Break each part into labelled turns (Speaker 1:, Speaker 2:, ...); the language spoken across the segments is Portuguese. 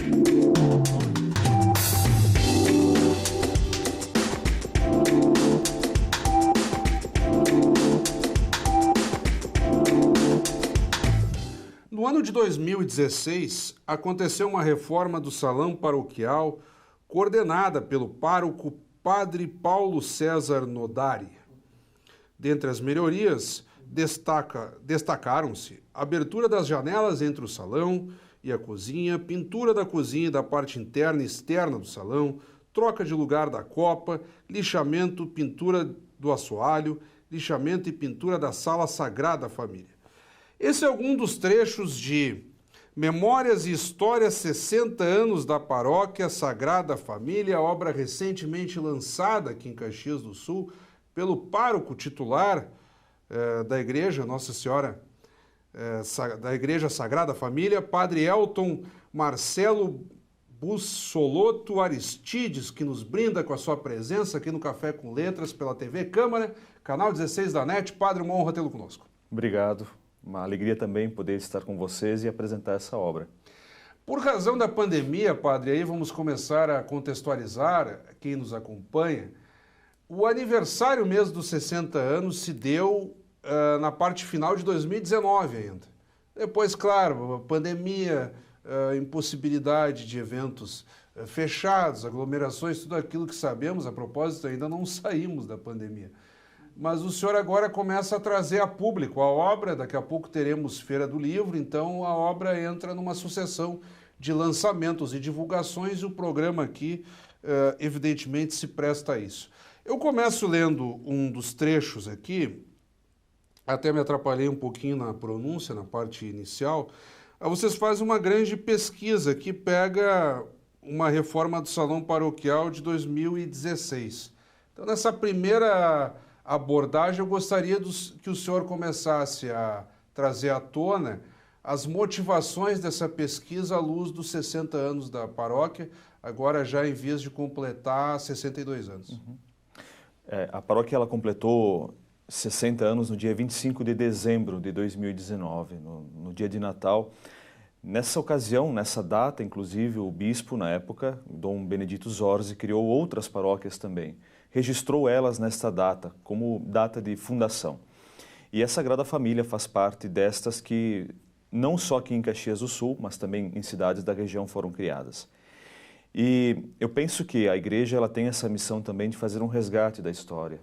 Speaker 1: No ano de 2016, aconteceu uma reforma do salão paroquial coordenada pelo pároco Padre Paulo César Nodari. Dentre as melhorias, destacaram-se a abertura das janelas entre o salão e a cozinha, pintura da cozinha e da parte interna e externa do salão, troca de lugar da copa, lixamento, pintura do assoalho, lixamento e pintura da sala Sagrada Família. Esse é algum dos trechos de Memórias e Histórias 60 anos da Paróquia Sagrada Família, obra recentemente lançada aqui em Caxias do Sul pelo pároco titular da Igreja Nossa Senhora, da Igreja Sagrada Família, Padre Elton Marcelo Bussolotto Aristides, que nos brinda com a sua presença aqui no Café com Letras pela TV Câmara, canal 16 da NET. Padre, uma honra tê-lo conosco.
Speaker 2: Obrigado. Uma alegria também poder estar com vocês e apresentar essa obra.
Speaker 1: Por razão da pandemia, Padre, aí vamos começar a contextualizar quem nos acompanha. O aniversário mesmo dos 60 anos se deu na parte final de 2019 ainda. Depois, claro, a pandemia, impossibilidade de eventos fechados, aglomerações, tudo aquilo que sabemos. A propósito, ainda não saímos da pandemia. Mas o senhor agora começa a trazer a público a obra, daqui a pouco teremos Feira do Livro, então a obra entra numa sucessão de lançamentos e divulgações e o programa aqui, evidentemente, se presta a isso. Eu começo lendo um dos trechos aqui, até me atrapalhei um pouquinho na pronúncia, na parte inicial. Vocês fazem uma grande pesquisa que pega uma reforma do Salão Paroquial de 2016. Então, nessa primeira abordagem, eu gostaria que o senhor começasse a trazer à tona as motivações dessa pesquisa à luz dos 60 anos da paróquia, agora já em vias de completar 62 anos.
Speaker 2: Uhum. A paróquia ela completou 60 anos no dia 25 de dezembro de 2019, no dia de Natal. Nessa ocasião, nessa data, inclusive, o bispo, na época, Dom Benedito Zorzi, criou outras paróquias também. Registrou elas nesta data, como data de fundação. E a Sagrada Família faz parte destas que, não só aqui em Caxias do Sul, mas também em cidades da região foram criadas. E eu penso que a igreja ela tem essa missão também de fazer um resgate da história.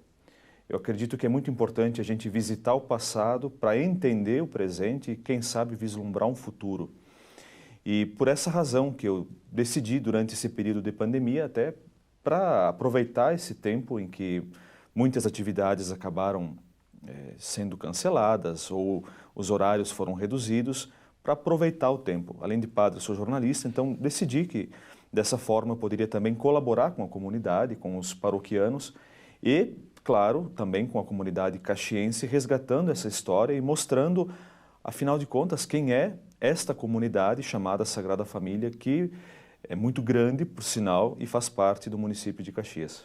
Speaker 2: Eu acredito que é muito importante a gente visitar o passado para entender o presente e, quem sabe, vislumbrar um futuro. E por essa razão que eu decidi, durante esse período de pandemia, até para aproveitar esse tempo em que muitas atividades acabaram sendo canceladas ou os horários foram reduzidos, para aproveitar o tempo. Além de padre, eu sou jornalista, então decidi que dessa forma eu poderia também colaborar com a comunidade, com os paroquianos e, claro, também com a comunidade caxiense, resgatando essa história e mostrando, afinal de contas, quem é esta comunidade chamada Sagrada Família, que é muito grande, por sinal, e faz parte do município de Caxias.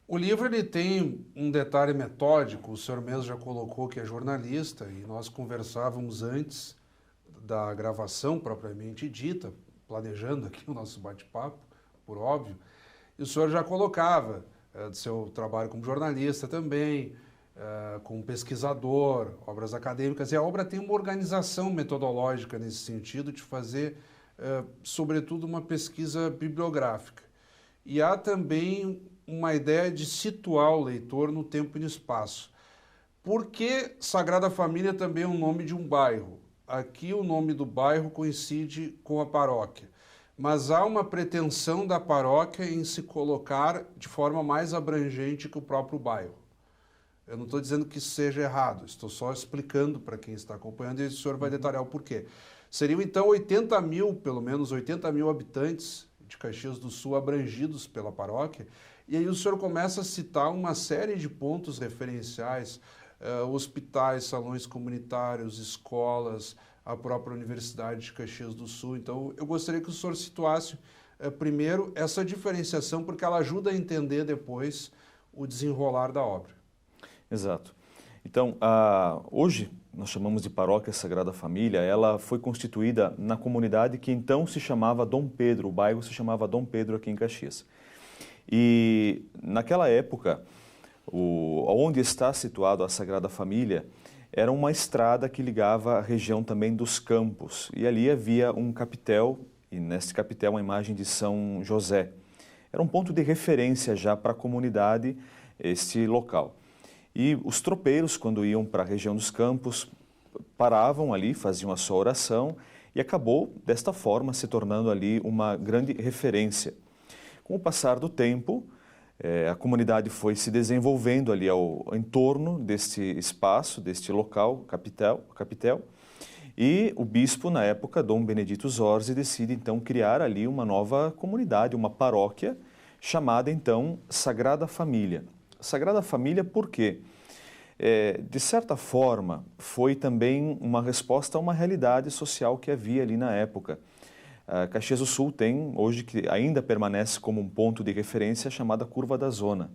Speaker 1: O livro ele tem um detalhe metódico, o senhor mesmo já colocou que é jornalista, e nós conversávamos antes da gravação propriamente dita, planejando aqui o nosso bate-papo, por óbvio, e o senhor já colocava do seu trabalho como jornalista também, como pesquisador, obras acadêmicas, e a obra tem uma organização metodológica nesse sentido de fazer sobretudo uma pesquisa bibliográfica. E há também uma ideia de situar o leitor no tempo e no espaço. Por que Sagrada Família também é o nome de um bairro? Aqui o nome do bairro coincide com a paróquia, mas há uma pretensão da paróquia em se colocar de forma mais abrangente que o próprio bairro. Eu não estou dizendo que isso seja errado, estou só explicando para quem está acompanhando e o senhor vai detalhar o porquê. Seriam então 80 mil, pelo menos 80 mil habitantes de Caxias do Sul abrangidos pela paróquia, e aí o senhor começa a citar uma série de pontos referenciais, hospitais, salões comunitários, escolas, a própria Universidade de Caxias do Sul. Então eu gostaria que o senhor situasse primeiro essa diferenciação, porque ela ajuda a entender depois o desenrolar da obra.
Speaker 2: Exato. Então, hoje, nós chamamos de Paróquia Sagrada Família, ela foi constituída na comunidade que então se chamava Dom Pedro, o bairro se chamava Dom Pedro aqui em Caxias. E naquela época, onde está situado a Sagrada Família, era uma estrada que ligava a região também dos Campos. E ali havia um capitel, e nesse capitel uma imagem de São José. Era um ponto de referência já para a comunidade, este local. E os tropeiros, quando iam para a região dos Campos, paravam ali, faziam a sua oração e acabou, desta forma, se tornando ali uma grande referência. Com o passar do tempo, a comunidade foi se desenvolvendo ali em torno deste espaço, deste local, capitel, e o bispo, na época, Dom Benedito Zorzi, decide então criar ali uma nova comunidade, uma paróquia, chamada então Sagrada Família. Sagrada Família por quê? De certa forma, foi também uma resposta a uma realidade social que havia ali na época. Caxias do Sul tem, hoje, que ainda permanece como um ponto de referência, chamada Curva da Zona.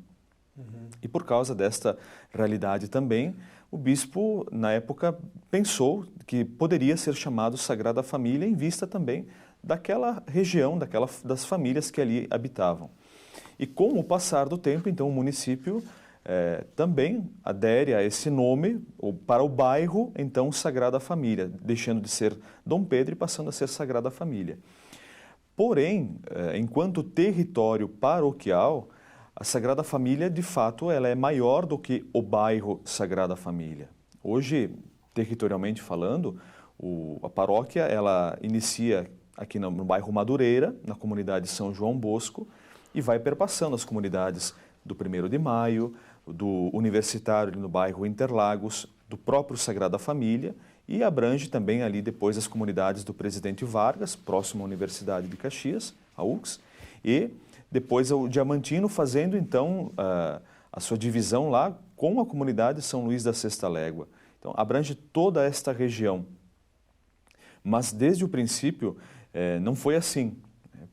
Speaker 2: Uhum. E por causa desta realidade também, o bispo, na época, pensou que poderia ser chamado Sagrada Família em vista também daquela região, das famílias que ali habitavam. E com o passar do tempo, então, o município também adere a esse nome para o bairro, então, Sagrada Família, deixando de ser Dom Pedro e passando a ser Sagrada Família. Porém, enquanto território paroquial, a Sagrada Família, de fato, ela é maior do que o bairro Sagrada Família. Hoje, territorialmente falando, a paróquia ela inicia aqui no bairro Madureira, na comunidade São João Bosco, e vai perpassando as comunidades do 1º de Maio, do Universitário no bairro Interlagos, do próprio Sagrada Família e abrange também ali depois as comunidades do Presidente Vargas, próximo à Universidade de Caxias, a UX, e depois o Diamantino fazendo então a sua divisão lá com a comunidade São Luís da Sexta Légua. Então abrange toda esta região. Mas desde o princípio não foi assim.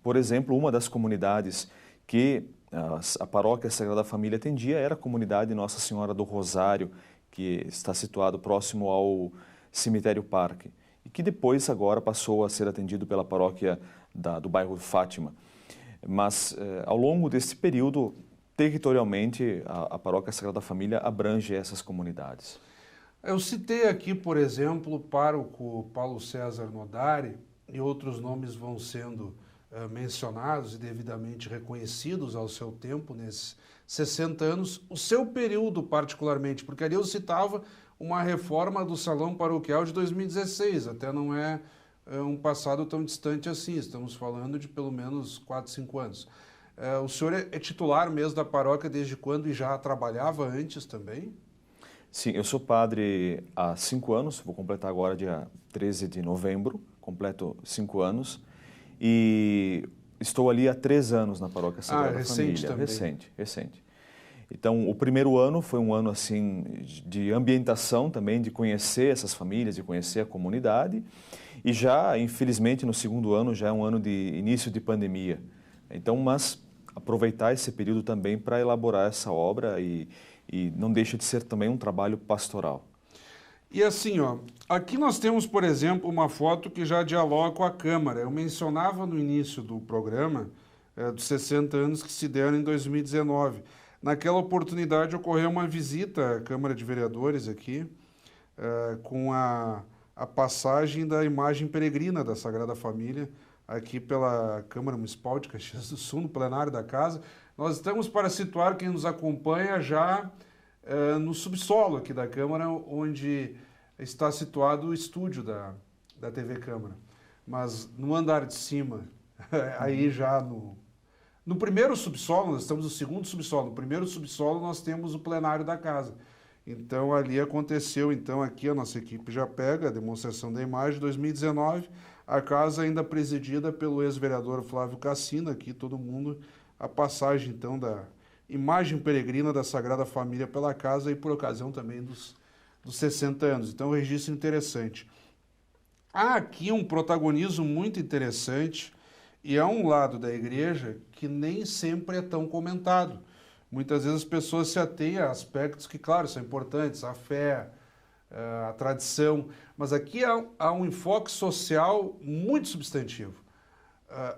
Speaker 2: Por exemplo, uma das comunidades que a paróquia Sagrada Família atendia era a comunidade Nossa Senhora do Rosário, que está situado próximo ao Cemitério Parque, e que depois agora passou a ser atendido pela paróquia do bairro Fátima. Mas ao longo desse período, territorialmente, a paróquia Sagrada Família abrange essas comunidades.
Speaker 1: Eu citei aqui, por exemplo, o pároco Paulo César Nodari, e outros nomes vão sendo mencionados e devidamente reconhecidos ao seu tempo, nesses 60 anos, o seu período particularmente, porque ali eu citava uma reforma do Salão Paroquial de 2016, até não é um passado tão distante assim, estamos falando de pelo menos 4, 5 anos. O senhor é titular mesmo da paróquia desde quando e já trabalhava antes também?
Speaker 2: Sim, eu sou padre há 5 anos, vou completar agora dia 13 de novembro, completo 5 anos. E estou ali há 3 anos na Paróquia Sagrada Família.
Speaker 1: Também.
Speaker 2: Recente. Então, o primeiro ano foi um ano assim de ambientação também, de conhecer essas famílias, de conhecer a comunidade. E já, infelizmente, no segundo ano já é um ano de início de pandemia. Então, mas aproveitar esse período também para elaborar essa obra e não deixa de ser também um trabalho pastoral.
Speaker 1: E assim, aqui nós temos, por exemplo, uma foto que já dialoga com a Câmara. Eu mencionava no início do programa dos 60 anos que se deram em 2019. Naquela oportunidade ocorreu uma visita à Câmara de Vereadores aqui, com a passagem da imagem peregrina da Sagrada Família, aqui pela Câmara Municipal de Caxias do Sul, no plenário da casa. Nós estamos para situar quem nos acompanha já no subsolo aqui da Câmara, onde está situado o estúdio da TV Câmara. Mas no andar de cima, aí já no primeiro subsolo, nós estamos no segundo subsolo, no primeiro subsolo nós temos o plenário da casa. Então ali aconteceu, então aqui a nossa equipe já pega a demonstração da imagem de 2019, a casa ainda presidida pelo ex-vereador Flávio Cassina, aqui todo mundo, a passagem então da imagem peregrina da Sagrada Família pela casa e por ocasião também dos 60 anos. Então, um registro interessante. Há aqui um protagonismo muito interessante e há um lado da igreja que nem sempre é tão comentado. Muitas vezes as pessoas se atêm a aspectos que, claro, são importantes, a fé, a tradição, mas aqui há um enfoque social muito substantivo.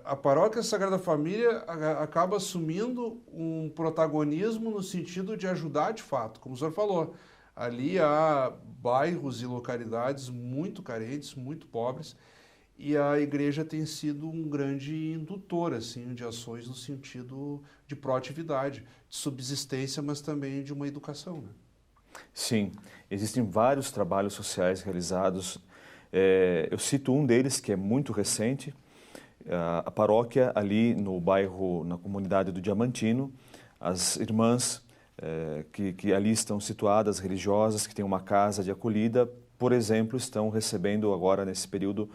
Speaker 1: A paróquia Sagrada Família acaba assumindo um protagonismo no sentido de ajudar de fato, como o senhor falou. Ali há bairros e localidades muito carentes, muito pobres, e a igreja tem sido um grande indutor assim, de ações no sentido de proatividade, de subsistência, mas também de uma educação, né?
Speaker 2: Sim, existem vários trabalhos sociais realizados. Eu cito um deles que é muito recente. A paróquia ali no bairro, na comunidade do Diamantino, as irmãs que ali estão situadas, religiosas, que têm uma casa de acolhida, por exemplo, estão recebendo agora nesse período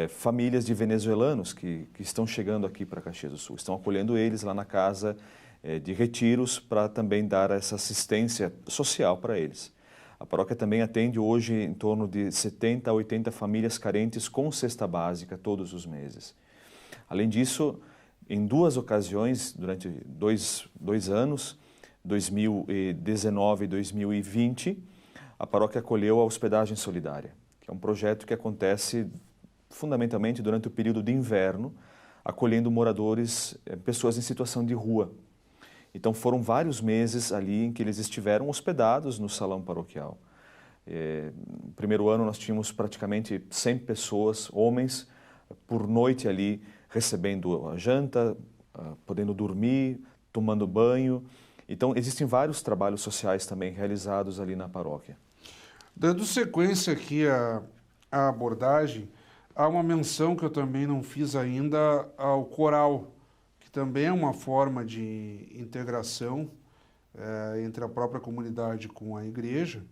Speaker 2: famílias de venezuelanos que estão chegando aqui para Caxias do Sul. Estão acolhendo eles lá na casa de retiros para também dar essa assistência social para eles. A paróquia também atende hoje em torno de 70 a 80 famílias carentes com cesta básica todos os meses. Além disso, em duas ocasiões, durante dois anos, 2019 e 2020, a paróquia acolheu a hospedagem solidária, que é um projeto que acontece fundamentalmente durante o período de inverno, acolhendo moradores, pessoas em situação de rua. Então foram vários meses ali em que eles estiveram hospedados no salão paroquial. No primeiro ano nós tínhamos praticamente 100 pessoas, homens, por noite ali, recebendo a janta, podendo dormir, tomando banho. Então, existem vários trabalhos sociais também realizados ali na paróquia.
Speaker 1: Dando sequência aqui à abordagem, há uma menção que eu também não fiz ainda ao coral, que também é uma forma de integração entre a própria comunidade com a igreja.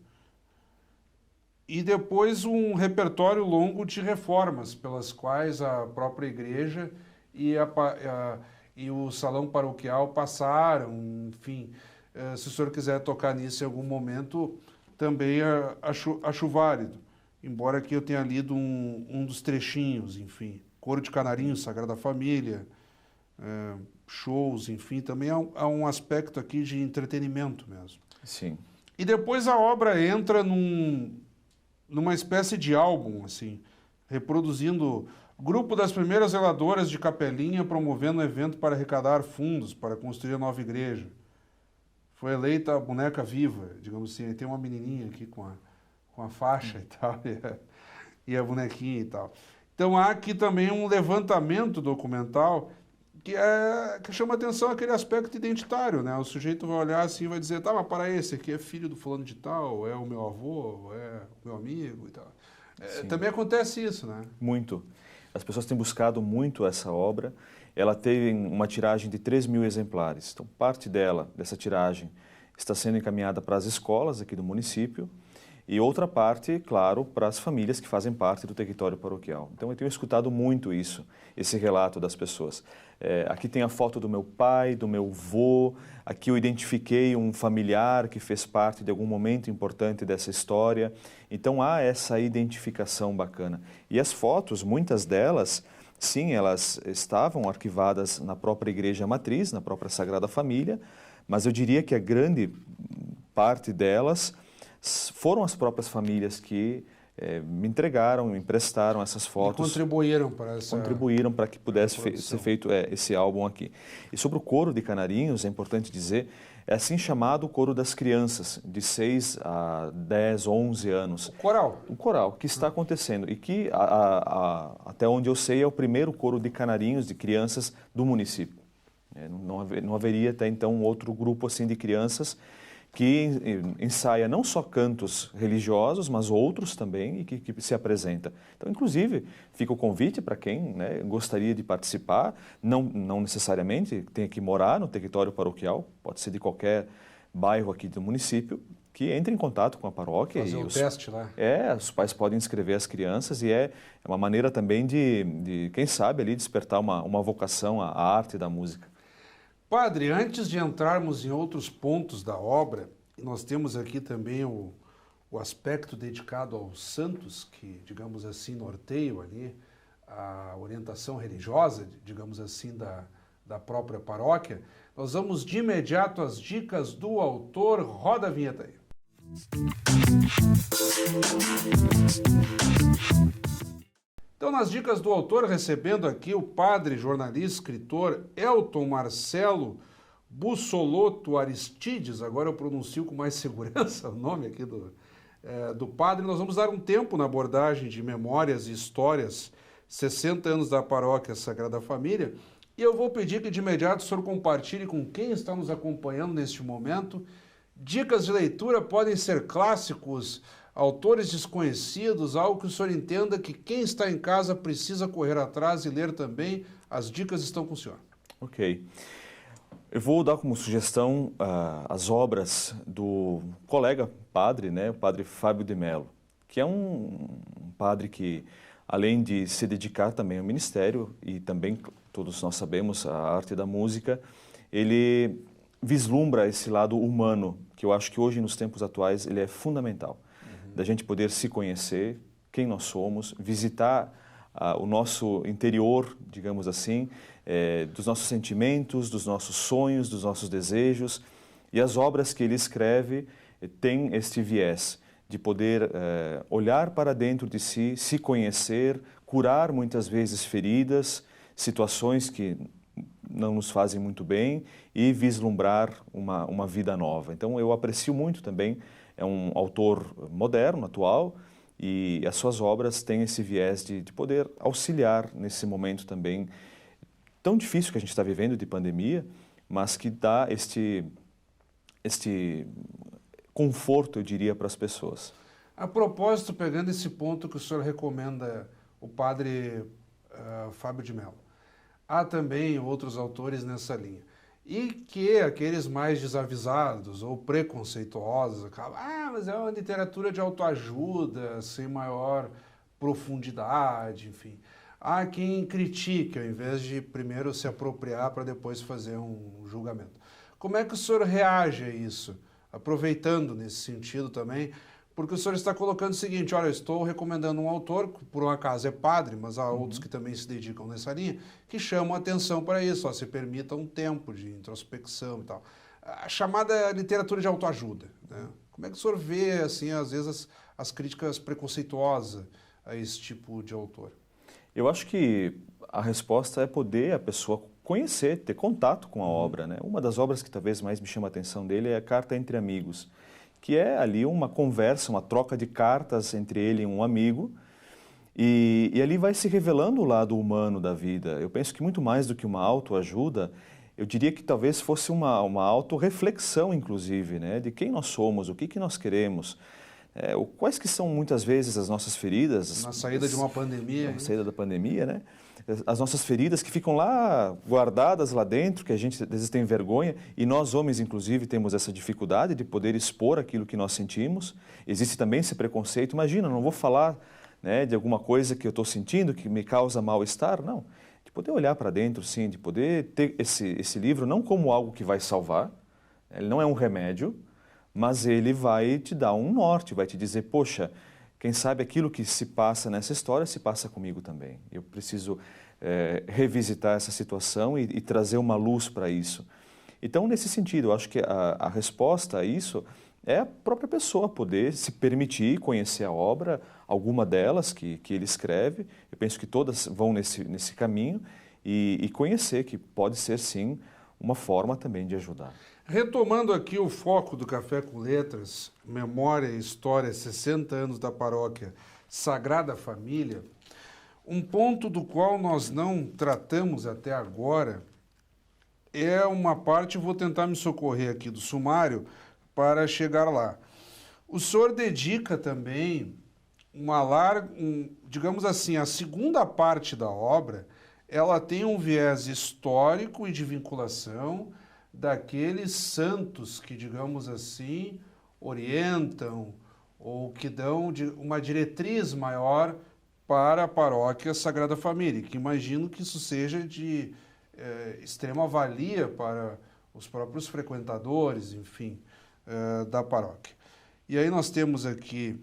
Speaker 1: E depois um repertório longo de reformas, pelas quais a própria igreja e o salão paroquial passaram, enfim. Se o senhor quiser tocar nisso em algum momento, também acho válido. Embora aqui eu tenha lido um dos trechinhos, enfim. Coro de Canarinho, Sagrada Família, shows, enfim. Também há um aspecto aqui de entretenimento mesmo.
Speaker 2: Sim.
Speaker 1: E depois a obra entra numa espécie de álbum, assim, reproduzindo grupo das primeiras zeladoras de Capelinha promovendo um evento para arrecadar fundos para construir a nova igreja. Foi eleita a boneca viva, digamos assim. Tem uma menininha aqui com a faixa e tal, e a bonequinha e tal. Então há aqui também um levantamento documental que chama atenção aquele aspecto identitário, né? O sujeito vai olhar assim e vai dizer, tá, mas para esse aqui é filho do fulano de tal, é o meu avô, é o meu amigo e tal. Também acontece isso, né?
Speaker 2: Muito. As pessoas têm buscado muito essa obra. Ela teve uma tiragem de 3.000 exemplares. Então, parte dessa tiragem, está sendo encaminhada para as escolas aqui do município e outra parte, claro, para as famílias que fazem parte do território paroquial. Então, eu tenho escutado muito esse relato das pessoas. Aqui tem a foto do meu pai, do meu avô, aqui eu identifiquei um familiar que fez parte de algum momento importante dessa história. Então, há essa identificação bacana. E as fotos, muitas delas, sim, elas estavam arquivadas na própria igreja matriz, na própria Sagrada Família, mas eu diria que a grande parte delas foram as próprias famílias que me entregaram, me emprestaram essas fotos.
Speaker 1: E contribuíram para essa...
Speaker 2: Contribuíram para que pudesse ser feito esse álbum aqui. E sobre o coro de Canarinhos, é importante dizer, é assim chamado o coro das crianças, de 6 a 10, 11 anos.
Speaker 1: O coral.
Speaker 2: O coral, que está acontecendo e que, até onde eu sei, é o primeiro coro de canarinhos, de crianças do município. Não haveria até então outro grupo assim de crianças que ensaia não só cantos religiosos, mas outros também, e que se apresenta. Então, inclusive, fica o convite para quem gostaria de participar, não necessariamente tem que morar no território paroquial, pode ser de qualquer bairro aqui do município, que entre em contato com a paróquia.
Speaker 1: Fazer o teste lá.
Speaker 2: Os pais podem inscrever as crianças e é uma maneira também de quem sabe, ali despertar uma vocação à arte da música.
Speaker 1: Padre, antes de entrarmos em outros pontos da obra, nós temos aqui também o aspecto dedicado aos santos, que, digamos assim, norteiam ali a orientação religiosa, digamos assim, da própria paróquia. Nós vamos de imediato às dicas do autor. Roda a vinheta aí. Então, nas dicas do autor, recebendo aqui o padre, jornalista, escritor Elton Marcelo Bussolotto Aristides, agora eu pronuncio com mais segurança o nome aqui do padre. Nós vamos dar um tempo na abordagem de memórias e histórias, 60 anos da Paróquia Sagrada Família, e eu vou pedir que de imediato o senhor compartilhe com quem está nos acompanhando neste momento. Dicas de leitura podem ser clássicos, autores desconhecidos, algo que o senhor entenda que quem está em casa precisa correr atrás e ler também. As dicas estão com o senhor.
Speaker 2: Ok. Eu vou dar como sugestão as obras do colega padre, né, o padre Fábio de Mello, que é um padre que, além de se dedicar também ao ministério e também, todos nós sabemos, a arte da música, ele vislumbra esse lado humano, que eu acho que hoje, nos tempos atuais, ele é fundamental. Da gente poder se conhecer, quem nós somos, visitar o nosso interior, digamos assim, dos nossos sentimentos, dos nossos sonhos, dos nossos desejos. E as obras que ele escreve têm este viés de poder olhar para dentro de si, se conhecer, curar muitas vezes feridas, situações que não nos fazem muito bem e vislumbrar uma vida nova. Então eu aprecio muito também, é um autor moderno, atual, e as suas obras têm esse viés de poder auxiliar nesse momento também tão difícil que a gente está vivendo de pandemia, mas que dá este conforto, eu diria, para as pessoas.
Speaker 1: A propósito, pegando esse ponto que o senhor recomenda, o padre Fábio de Mello, há também outros autores nessa linha. E que aqueles mais desavisados ou preconceituosos acabam, mas é uma literatura de autoajuda, sem maior profundidade, enfim. Há quem critique, ao invés de primeiro se apropriar para depois fazer um julgamento. Como é que o senhor reage a isso? Aproveitando nesse sentido também, porque o senhor está colocando o seguinte, olha, eu estou recomendando um autor, que por um acaso é padre, mas há outros que também se dedicam nessa linha, que chamam a atenção para isso, se permita um tempo de introspecção e tal. A chamada literatura de autoajuda, né? Como é que o senhor vê, assim, às vezes, as críticas preconceituosas a esse tipo de autor?
Speaker 2: Eu acho que a resposta é poder a pessoa conhecer, ter contato com a obra, né? Uma das obras que talvez mais me chama a atenção dele é a Carta entre Amigos, que é ali uma conversa, uma troca de cartas entre ele e um amigo, e ali vai se revelando o lado humano da vida. Eu penso que muito mais do que uma autoajuda, eu diria que talvez fosse uma autorreflexão, inclusive, né? De quem nós somos, o que nós queremos, quais que são muitas vezes as nossas feridas.
Speaker 1: Na saída de uma pandemia.
Speaker 2: Na saída da pandemia, né? As nossas feridas que ficam lá guardadas lá dentro, que a gente às vezes tem vergonha, e nós homens, inclusive, temos essa dificuldade de poder expor aquilo que nós sentimos. Existe também esse preconceito. Imagina, não vou falar, né, de alguma coisa que eu estou sentindo, que me causa mal-estar. Não. De poder olhar para dentro, sim, de poder ter esse livro não como algo que vai salvar, ele não é um remédio, mas ele vai te dar um norte, vai te dizer, poxa, quem sabe aquilo que se passa nessa história se passa comigo também. Eu preciso revisitar essa situação e trazer uma luz para isso. Então, nesse sentido, eu acho que a resposta a isso é a própria pessoa poder se permitir conhecer a obra, alguma delas que ele escreve. Eu penso que todas vão nesse caminho e conhecer que pode ser, sim, uma forma também de ajudar.
Speaker 1: Retomando aqui o foco do Café com Letras, Memória e História, 60 anos da Paróquia Sagrada Família, um ponto do qual nós não tratamos até agora é uma parte, vou tentar me socorrer aqui do sumário para chegar lá. O senhor dedica também digamos assim, a segunda parte da obra, ela tem um viés histórico e de vinculação daqueles santos que, digamos assim, orientam ou que dão uma diretriz maior para a Paróquia Sagrada Família, que imagino que isso seja de extrema valia para os próprios frequentadores, enfim, da paróquia. E aí nós temos aqui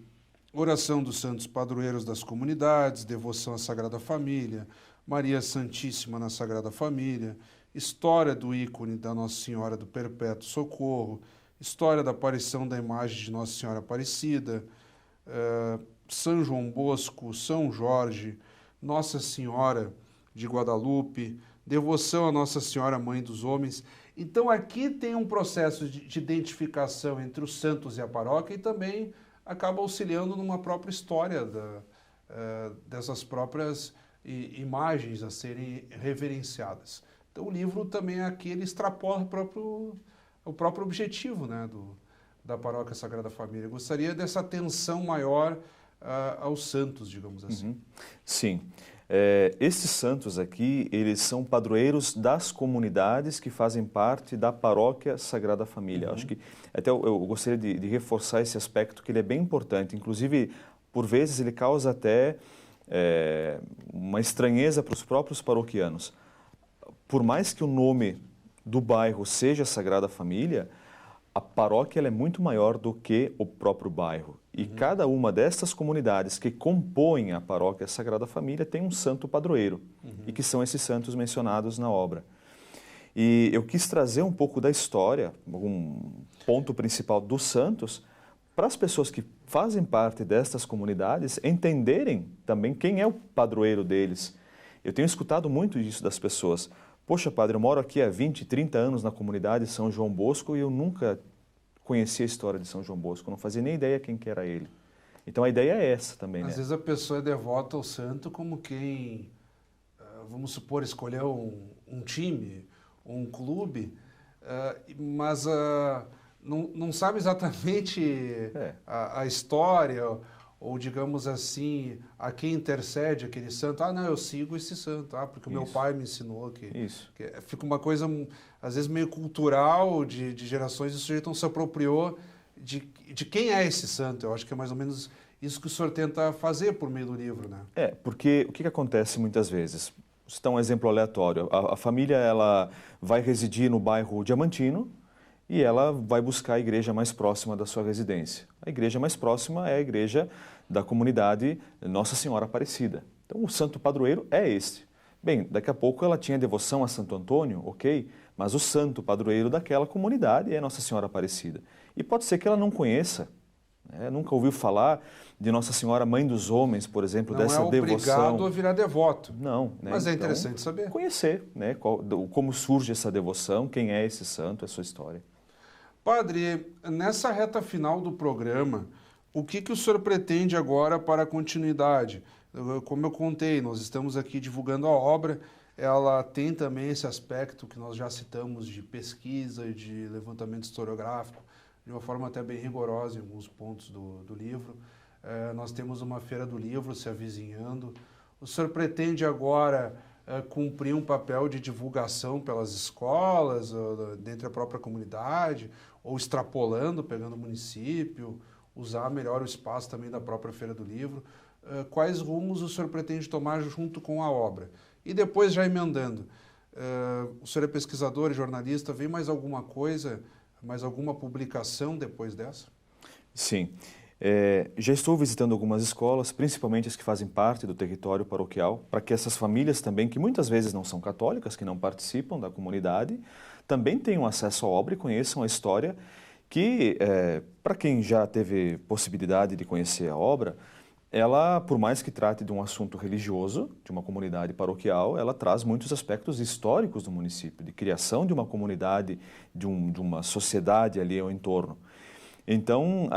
Speaker 1: oração dos santos padroeiros das comunidades, devoção à Sagrada Família, Maria Santíssima na Sagrada Família, história do ícone da Nossa Senhora do Perpétuo Socorro, história da aparição da imagem de Nossa Senhora Aparecida, São João Bosco, São Jorge, Nossa Senhora de Guadalupe, devoção a Nossa Senhora Mãe dos Homens. Então aqui tem um processo de identificação entre os santos e a paróquia e também acaba auxiliando numa própria história dessas próprias imagens a serem reverenciadas. Então o livro também aqui ele extrapola o próprio objetivo, né, da Paróquia Sagrada Família. Eu gostaria dessa atenção maior aos santos, digamos assim.
Speaker 2: Uhum. Sim. Esses santos aqui, eles são padroeiros das comunidades que fazem parte da Paróquia Sagrada Família. Acho que até eu gostaria de reforçar esse aspecto, que ele é bem importante. Inclusive, por vezes, ele causa até uma estranheza para os próprios paroquianos. Por mais que o nome do bairro seja Sagrada Família, a paróquia ela é muito maior do que o próprio bairro. E cada uma dessas comunidades que compõem a paróquia Sagrada Família tem um santo padroeiro, e que são esses santos mencionados na obra. E eu quis trazer um pouco da história, um ponto principal dos santos, para as pessoas que fazem parte destas comunidades entenderem também quem é o padroeiro deles. Eu tenho escutado muito isso das pessoas. Poxa, padre, eu moro aqui há 20, 30 anos na comunidade São João Bosco e eu nunca conhecia a história de São João Bosco, não fazia nem ideia quem que era ele. Então a ideia é essa também, né?
Speaker 1: Às vezes a pessoa é devota ao santo como quem, vamos supor, escolheu um time, um clube, mas não sabe exatamente a história, ou digamos assim, a quem intercede aquele santo. Não, eu sigo esse santo, porque o meu pai me ensinou que fica uma coisa, às vezes, meio cultural, de gerações, e o sujeito não se apropriou de quem é esse santo. Eu acho que é mais ou menos isso que o senhor tenta fazer por meio do livro, né?
Speaker 2: Porque o que acontece muitas vezes? Vou citar um exemplo aleatório. A família ela vai residir no bairro Diamantino, e ela vai buscar a igreja mais próxima da sua residência. A igreja mais próxima é a igreja da comunidade Nossa Senhora Aparecida. Então, o santo padroeiro é este. Bem, daqui a pouco ela tinha devoção a Santo Antônio, ok, mas o santo padroeiro daquela comunidade é Nossa Senhora Aparecida. E pode ser que ela não conheça, nunca ouviu falar de Nossa Senhora Mãe dos Homens, por exemplo, dessa devoção.
Speaker 1: Não é obrigado a virar devoto.
Speaker 2: Não.
Speaker 1: Mas é interessante saber.
Speaker 2: Conhecer, como surge essa devoção, quem é esse santo, a sua história.
Speaker 1: Padre, nessa reta final do programa, o que o senhor pretende agora para a continuidade? Como eu contei, nós estamos aqui divulgando a obra, ela tem também esse aspecto que nós já citamos de pesquisa e de levantamento historiográfico, de uma forma até bem rigorosa em alguns pontos do livro. Nós temos uma feira do livro se avizinhando. O senhor pretende agora cumprir um papel de divulgação pelas escolas, dentro da própria comunidade, ou extrapolando, pegando o município, usar melhor o espaço também da própria Feira do Livro? Quais rumos o senhor pretende tomar junto com a obra? E depois, já emendando, o senhor é pesquisador e jornalista, vem mais alguma coisa, mais alguma publicação depois dessa?
Speaker 2: Sim. Já estou visitando algumas escolas, principalmente as que fazem parte do território paroquial, para que essas famílias também, que muitas vezes não são católicas, que não participam da comunidade, também tenham acesso à obra e conheçam a história, que, para quem já teve possibilidade de conhecer a obra, ela, por mais que trate de um assunto religioso, de uma comunidade paroquial, ela traz muitos aspectos históricos do município, de criação de uma comunidade, de uma sociedade ali ao entorno. Então,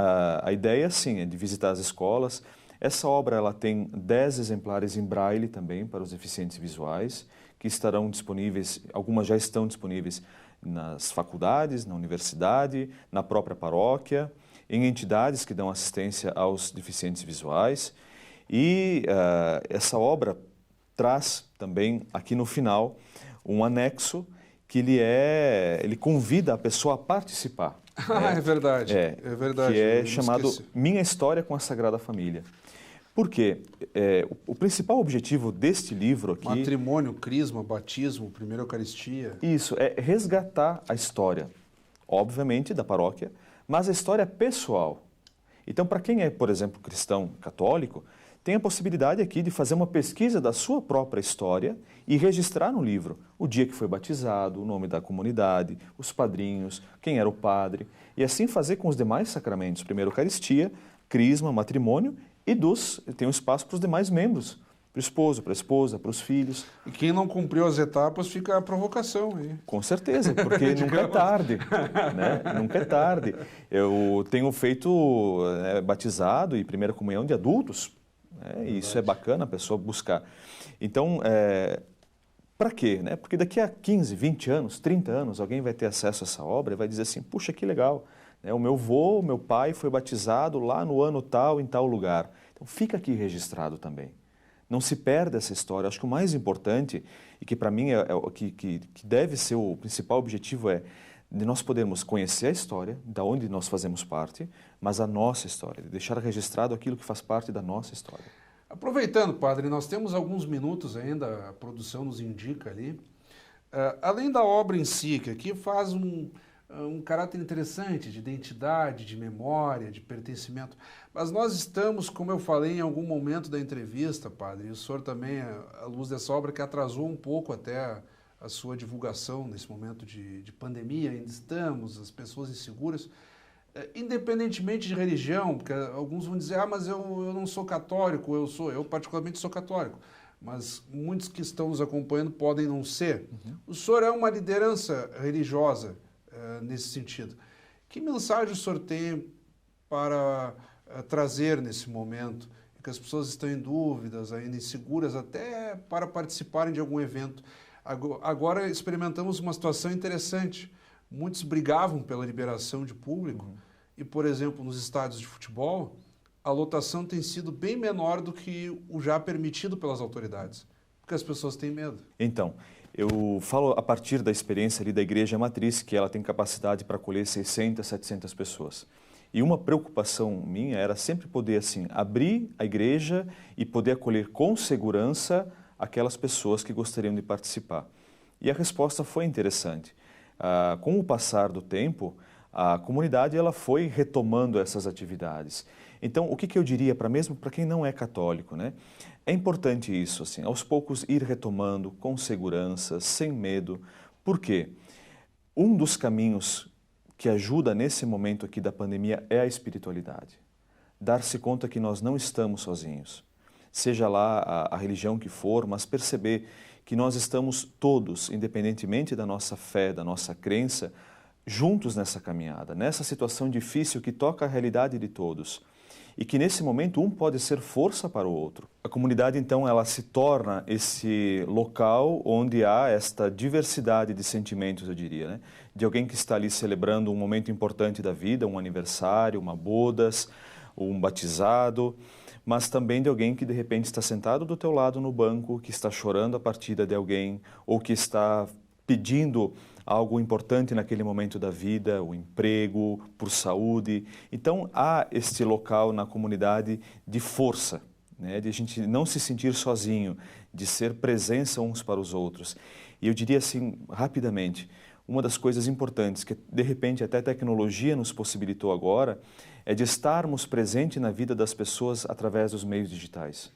Speaker 2: a ideia, sim, é de visitar as escolas. Essa obra ela tem 10 exemplares em braille também para os deficientes visuais, que estarão disponíveis, algumas já estão disponíveis nas faculdades, na universidade, na própria paróquia, em entidades que dão assistência aos deficientes visuais. E essa obra traz também, aqui no final, um anexo que ele convida a pessoa a participar.
Speaker 1: É verdade, é verdade.
Speaker 2: Que é chamado Minha História com a Sagrada Família. Por quê? O principal objetivo deste livro aqui...
Speaker 1: Matrimônio, crisma, batismo, primeira Eucaristia.
Speaker 2: Isso, é resgatar a história, obviamente, da paróquia, mas a história pessoal. Então, para quem é, por exemplo, cristão católico, tem a possibilidade aqui de fazer uma pesquisa da sua própria história e registrar no livro o dia que foi batizado, o nome da comunidade, os padrinhos, quem era o padre, e assim fazer com os demais sacramentos, primeiro Eucaristia, Crisma, matrimônio, e tem um espaço para os demais membros, para o esposo, para a esposa, para os filhos.
Speaker 1: E quem não cumpriu as etapas fica a provocação aí.
Speaker 2: Com certeza, porque nunca é tarde, né? Nunca é tarde. Eu tenho feito batizado e primeira comunhão de adultos, né? E isso é bacana a pessoa buscar. Então, para quê? Né? Porque daqui a 15, 20 anos, 30 anos, alguém vai ter acesso a essa obra e vai dizer assim, puxa, que legal, né? O meu avô, meu pai foi batizado lá no ano tal, em tal lugar. Então, fica aqui registrado também. Não se perde essa história. Acho que o mais importante, e que para mim que deve ser o principal objetivo, é de nós podermos conhecer a história, da onde nós fazemos parte, mas a nossa história, de deixar registrado aquilo que faz parte da nossa história.
Speaker 1: Aproveitando, padre, nós temos alguns minutos ainda, a produção nos indica ali. Além da obra em si, que aqui faz um caráter interessante de identidade, de memória, de pertencimento. Mas nós estamos, como eu falei em algum momento da entrevista, padre, e o senhor também, à luz dessa obra, que atrasou um pouco até a sua divulgação nesse momento de pandemia, ainda estamos, as pessoas inseguras, independentemente de religião, porque alguns vão dizer, mas eu não sou católico, eu particularmente sou católico, mas muitos que estão nos acompanhando podem não ser. Uhum. O senhor é uma liderança religiosa, nesse sentido. Que mensagem o senhor tem para trazer nesse momento, em que as pessoas estão em dúvidas, ainda inseguras, até para participarem de algum evento? Agora experimentamos uma situação interessante. Muitos brigavam pela liberação de público e, por exemplo, nos estádios de futebol, a lotação tem sido bem menor do que o já permitido pelas autoridades, porque as pessoas têm medo.
Speaker 2: Então, eu falo a partir da experiência ali da Igreja Matriz, que ela tem capacidade para acolher 600, 700 pessoas. E uma preocupação minha era sempre poder, assim, abrir a igreja e poder acolher com segurança aquelas pessoas que gostariam de participar. E a resposta foi interessante. Com o passar do tempo, a comunidade ela foi retomando essas atividades. Então, o que eu diria mesmo para quem não é católico, né? É importante isso, assim, aos poucos ir retomando com segurança, sem medo. Por quê? Um dos caminhos que ajuda nesse momento aqui da pandemia é a espiritualidade. Dar-se conta que nós não estamos sozinhos. Seja lá a religião que for, mas perceber que nós estamos todos, independentemente da nossa fé, da nossa crença, juntos nessa caminhada, nessa situação difícil que toca a realidade de todos. E que nesse momento um pode ser força para o outro. A comunidade, então, ela se torna esse local onde há esta diversidade de sentimentos, eu diria, né? De alguém que está ali celebrando um momento importante da vida, um aniversário, uma bodas, um batizado, mas também de alguém que de repente está sentado do teu lado no banco, que está chorando a partida de alguém, ou que está pedindo algo importante naquele momento da vida, o emprego, por saúde. Então, há este local na comunidade de força, né? De a gente não se sentir sozinho, de ser presença uns para os outros. E eu diria assim, rapidamente, uma das coisas importantes que, de repente, até a tecnologia nos possibilitou agora, é de estarmos presentes na vida das pessoas através dos meios digitais.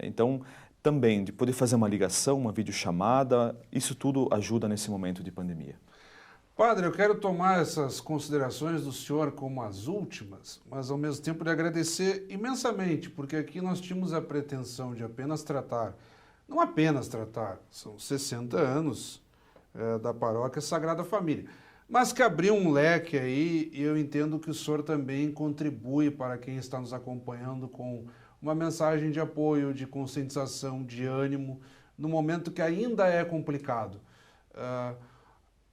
Speaker 2: Então, também de poder fazer uma ligação, uma videochamada, isso tudo ajuda nesse momento de pandemia.
Speaker 1: Padre, eu quero tomar essas considerações do senhor como as últimas, mas ao mesmo tempo lhe agradecer imensamente, porque aqui nós tínhamos a pretensão de apenas tratar, não apenas tratar, são 60 anos da paróquia Sagrada Família, mas que abriu um leque aí e eu entendo que o senhor também contribui para quem está nos acompanhando com uma mensagem de apoio, de conscientização, de ânimo, no momento que ainda é complicado.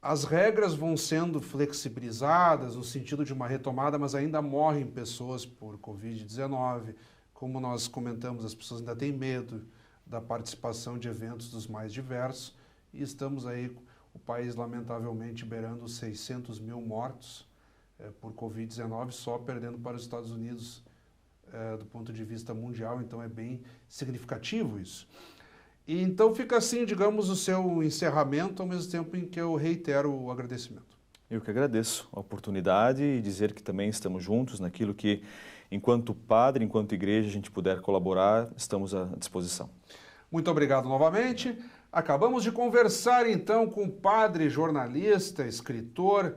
Speaker 1: As regras vão sendo flexibilizadas no sentido de uma retomada, mas ainda morrem pessoas por Covid-19. Como nós comentamos, as pessoas ainda têm medo da participação de eventos dos mais diversos e estamos aí, o país lamentavelmente beirando os 600 mil mortos por Covid-19, só perdendo para os Estados Unidos do ponto de vista mundial, então é bem significativo isso. E então fica assim, digamos, o seu encerramento, ao mesmo tempo em que eu reitero o agradecimento.
Speaker 2: Eu que agradeço a oportunidade e dizer que também estamos juntos naquilo que enquanto padre, enquanto igreja, a gente puder colaborar, estamos à disposição.
Speaker 1: Muito obrigado novamente. Acabamos de conversar então com o padre, jornalista, escritor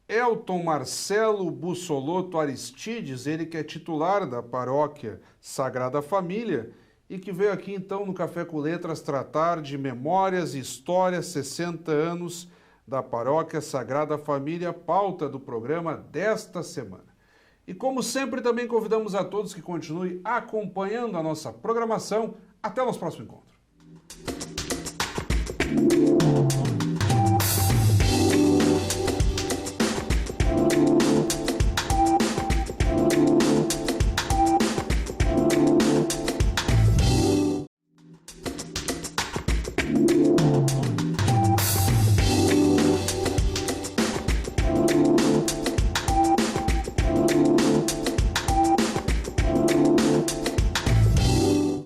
Speaker 1: Elton Marcelo Bussolotto Aristides, ele que é titular da paróquia Sagrada Família e que veio aqui então no Café com Letras tratar de memórias e histórias 60 anos da paróquia Sagrada Família, pauta do programa desta semana. E como sempre também convidamos a todos que continuem acompanhando a nossa programação. Até o nosso próximo encontro.